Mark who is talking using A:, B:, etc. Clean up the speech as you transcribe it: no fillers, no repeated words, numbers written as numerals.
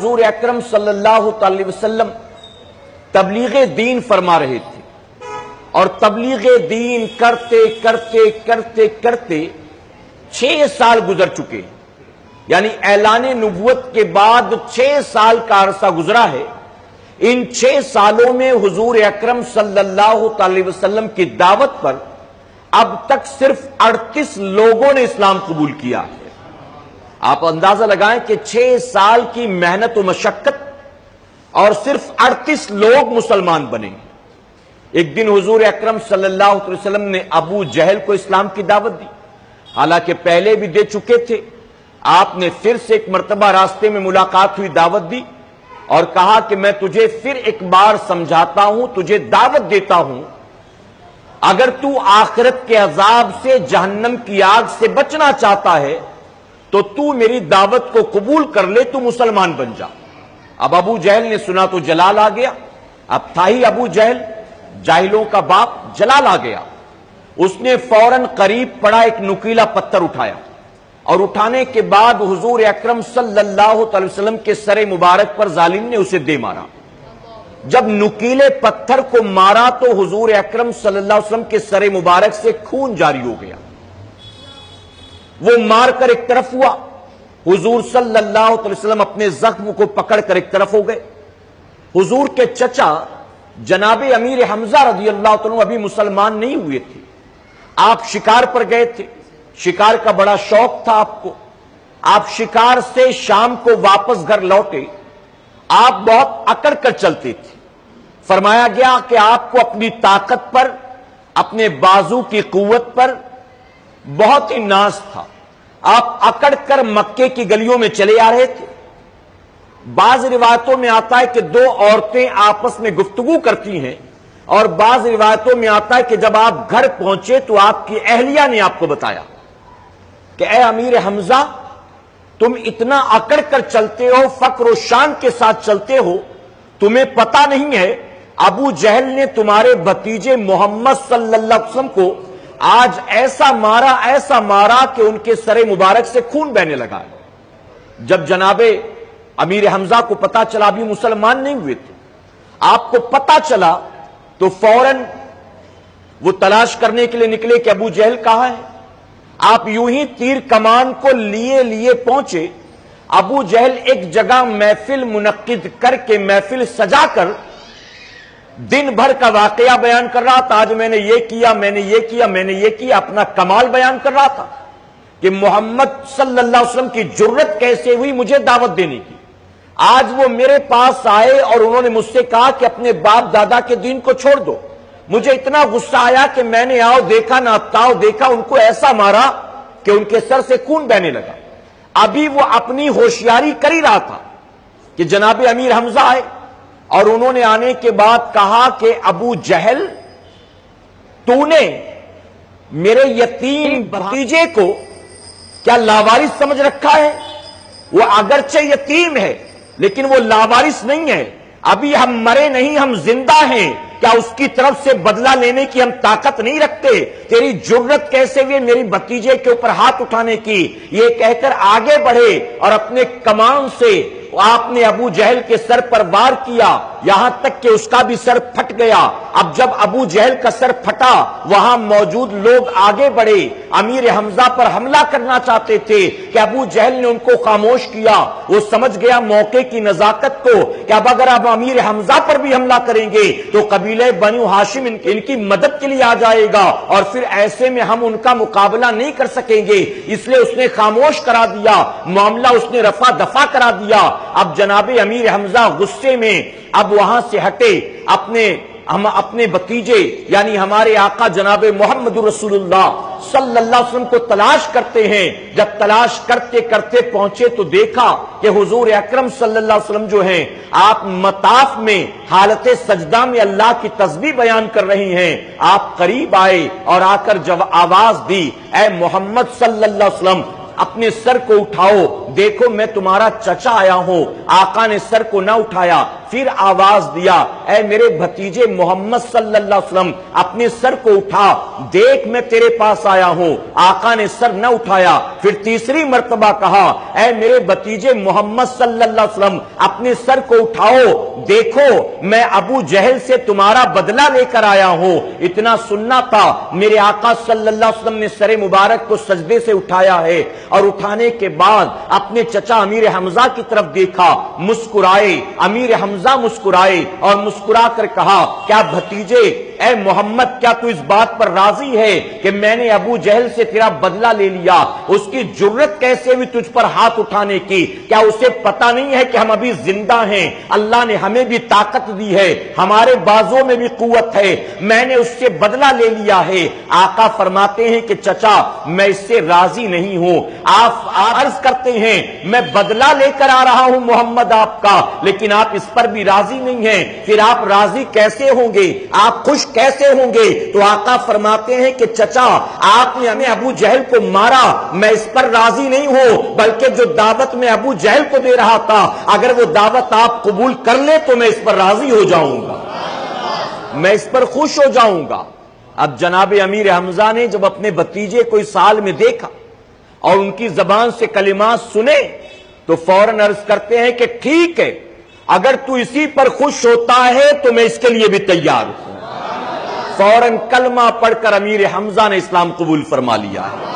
A: حضور اکرم صلی اللہ علیہ وسلم تبلیغ دین فرما رہے تھے اور تبلیغ دین کرتے کرتے کرتے کرتے 6 سال گزر چکے، یعنی اعلان نبوت کے بعد 6 سال کا عرصہ گزرا ہے۔ ان 6 سالوں میں حضور اکرم صلی اللہ علیہ وسلم کی دعوت پر اب تک صرف 38 لوگوں نے اسلام قبول کیا ہے۔ آپ اندازہ لگائیں کہ 6 سال کی محنت و مشقت اور صرف 38 لوگ مسلمان بنے۔ ایک دن حضور اکرم صلی اللہ علیہ وسلم نے ابو جہل کو اسلام کی دعوت دی، حالانکہ پہلے بھی دے چکے تھے۔ آپ نے پھر سے ایک مرتبہ راستے میں ملاقات ہوئی، دعوت دی اور کہا کہ میں تجھے پھر ایک بار سمجھاتا ہوں، تجھے دعوت دیتا ہوں، اگر تو آخرت کے عذاب سے، جہنم کی آگ سے بچنا چاہتا ہے تو میری دعوت کو قبول کر لے، تو مسلمان بن جا۔ اب ابو جہل نے سنا تو جلال آ گیا، اب تھا ہی ابو جہل جاہلوں کا باپ، جلال آ گیا۔ اس نے فوراً قریب پڑا ایک نکیلا پتھر اٹھایا اور اٹھانے کے بعد حضور اکرم صلی اللہ علیہ وسلم کے سر مبارک پر ظالم نے اسے دے مارا۔ جب نکیلے پتھر کو مارا تو حضور اکرم صلی اللہ علیہ وسلم کے سر مبارک سے خون جاری ہو گیا۔ وہ مار کر ایک طرف ہوا، حضور صلی اللہ علیہ وسلم اپنے زخم کو پکڑ کر ایک طرف ہو گئے۔ حضور کے چچا جناب امیر حمزہ رضی اللہ عنہ ابھی مسلمان نہیں ہوئے تھے۔ آپ شکار پر گئے تھے، شکار کا بڑا شوق تھا آپ کو۔ آپ شکار سے شام کو واپس گھر لوٹے، آپ بہت اکڑ کر چلتے تھے۔ فرمایا گیا کہ آپ کو اپنی طاقت پر، اپنے بازو کی قوت پر بہت ہی ناز تھا۔ آپ اکڑ کر مکے کی گلیوں میں چلے آ رہے تھے۔ بعض روایتوں میں آتا ہے کہ 2 عورتیں آپس میں گفتگو کرتی ہیں، اور بعض روایتوں میں آتا ہے کہ جب آپ گھر پہنچے تو آپ کی اہلیہ نے آپ کو بتایا کہ اے امیر حمزہ، تم اتنا اکڑ کر چلتے ہو، فخر و شان کے ساتھ چلتے ہو، تمہیں پتہ نہیں ہے ابو جہل نے تمہارے بھتیجے محمد صلی اللہ علیہ وسلم کو آج ایسا مارا کہ ان کے سر مبارک سے خون بہنے لگا۔ جب جناب امیر حمزہ کو پتا چلا، ابھی مسلمان نہیں ہوئے تھے، آپ کو پتا چلا تو فوراً وہ تلاش کرنے کے لیے نکلے کہ ابو جہل کہاں ہے۔ آپ یوں ہی تیر کمان کو لیے پہنچے۔ ابو جہل ایک جگہ محفل منعقد کر کے، محفل سجا کر دن بھر کا واقعہ بیان کر رہا تھا۔ آج میں نے یہ کیا، میں نے یہ کیا، میں نے یہ کیا، اپنا کمال بیان کر رہا تھا کہ محمد صلی اللہ علیہ وسلم کی جرت کیسے ہوئی مجھے دعوت دینے کی۔ آج وہ میرے پاس آئے اور انہوں نے مجھ سے کہا کہ اپنے باپ دادا کے دین کو چھوڑ دو۔ مجھے اتنا غصہ آیا کہ میں نے آؤ دیکھا نہ تاؤ دیکھا، ان کو ایسا مارا کہ ان کے سر سے خون بہنے لگا۔ ابھی وہ اپنی ہوشیاری کر ہی رہا تھا کہ جناب امیر حمزہ آئے، اور انہوں نے آنے کے بعد کہا کہ ابو جہل، تو نے میرے یتیم بھتیجے کو کیا لاوارث سمجھ رکھا ہے؟ وہ اگرچہ یتیم ہے لیکن وہ لاوارث نہیں ہے۔ ابھی ہم مرے نہیں، ہم زندہ ہیں۔ کیا اس کی طرف سے بدلہ لینے کی ہم طاقت نہیں رکھتے؟ تیری جرت کیسے ہوئی میری بھتیجے کے اوپر ہاتھ اٹھانے کی؟ یہ کہہ کر آگے بڑھے اور اپنے کمان سے آپ نے ابو جہل کے سر پر وار کیا، یہاں تک کہ اس کا بھی سر پھٹ گیا۔ اب جب ابو جہل کا سر پھٹا، وہاں موجود لوگ آگے بڑھے، امیر حمزہ پر حملہ کرنا چاہتے تھے کہ ابو جہل نے ان کو خاموش کیا۔ وہ سمجھ گیا موقع کی نزاکت کو کہ اب اگر اب امیر حمزہ پر بھی حملہ کریں گے تو قبیلہ بنو ہاشم ان کی مدد کے لیے آ جائے گا، اور پھر ایسے میں ہم ان کا مقابلہ نہیں کر سکیں گے۔ اس لیے اس نے خاموش کرا دیا، معاملہ اس نے رفع دفع کرا دیا۔ اب جناب امیر حمزہ غصے میں اب وہاں سے ہٹے، اپنے بھتیجے یعنی ہمارے آقا جناب محمد رسول اللہ صلی اللہ علیہ وسلم کو تلاش کرتے ہیں۔ جب تلاش کرتے کرتے پہنچے تو دیکھا کہ حضور اکرم صلی اللہ علیہ وسلم جو ہیں، آپ مطاف میں حالت سجدہ میں اللہ کی تسبیح بیان کر رہی ہیں۔ آپ قریب آئے اور آ کر جب آواز دی، اے محمد صلی اللہ علیہ وسلم، اپنے سر کو اٹھاؤ، دیکھو میں تمہارا چچا آیا ہوں۔ آقا نے سر کو نہ اٹھایا، پھر آواز دیا، اے میرے بھتیجے محمد صلی اللہ علیہ وسلم اپنے سر کو اٹھا، دیکھ میں تیرے پاس آیا ہوں۔ آقا نے سر نہ اٹھایا، پھر تیسری مرتبہ کہا، اے میرے بھتیجے محمد صلی اللہ علیہ وسلم اپنے سر کو اٹھاؤ، دیکھو میں ابو جہل سے تمہارا بدلہ لے کر آیا ہوں۔ اتنا سننا تھا، میرے آقا صلی اللہ علیہ وسلم نے سر مبارک کو سجدے سے اٹھایا ہے، اور اٹھانے کے بعد اپنے چچا امیر حمزہ کی طرف دیکھا، مسکرائے، امیر حمزہ مسکرائے اور مسکرا کر کہا، کیا بھتیجے اے محمد کیا تو اس بات پر راضی ہے کہ میں نے ابو جہل سے تیرا بدلہ لے لیا؟ اس کی جرت کیسے ہوئی تجھ پر ہاتھ اٹھانے کی؟ کیا اسے پتہ نہیں ہے کہ ہم ابھی زندہ ہیں؟ اللہ نے ہمیں بھی طاقت دی ہے، ہمارے بازوں میں بھی قوت ہے، میں نے اس سے بدلہ لے لیا ہے۔ آقا فرماتے ہیں کہ چچا میں اس سے راضی نہیں ہوں۔ آپ عرض کرتے ہیں میں بدلہ لے کر آ رہا ہوں محمد آپ کا، لیکن آپ اس پر بھی راضی نہیں ہیں، پھر آپ راضی کیسے ہوں گے؟ آپ خوش کیسے ہوں گے؟ تو آقا فرماتے ہیں کہ چچا آپ نے ہمیں ابو جہل کو مارا، میں اس پر راضی نہیں ہوں، بلکہ جو دعوت میں ابو جہل کو دے رہا تھا اگر وہ دعوت آپ قبول کر لیں تو میں اس پر راضی ہو جاؤں گا، میں اس پر خوش ہو جاؤں گا۔ اب جناب امیر حمزہ نے جب اپنے بھتیجے کو اس حال میں دیکھا اور ان کی زبان سے کلمات سنے تو فوراً عرض کرتے ہیں کہ ٹھیک ہے، اگر تو اسی پر خوش ہوتا ہے تو میں اس کے لیے بھی تیار ہوں۔ فوراً کلمہ پڑھ کر امیر حمزہ نے اسلام قبول فرما لیا ہے۔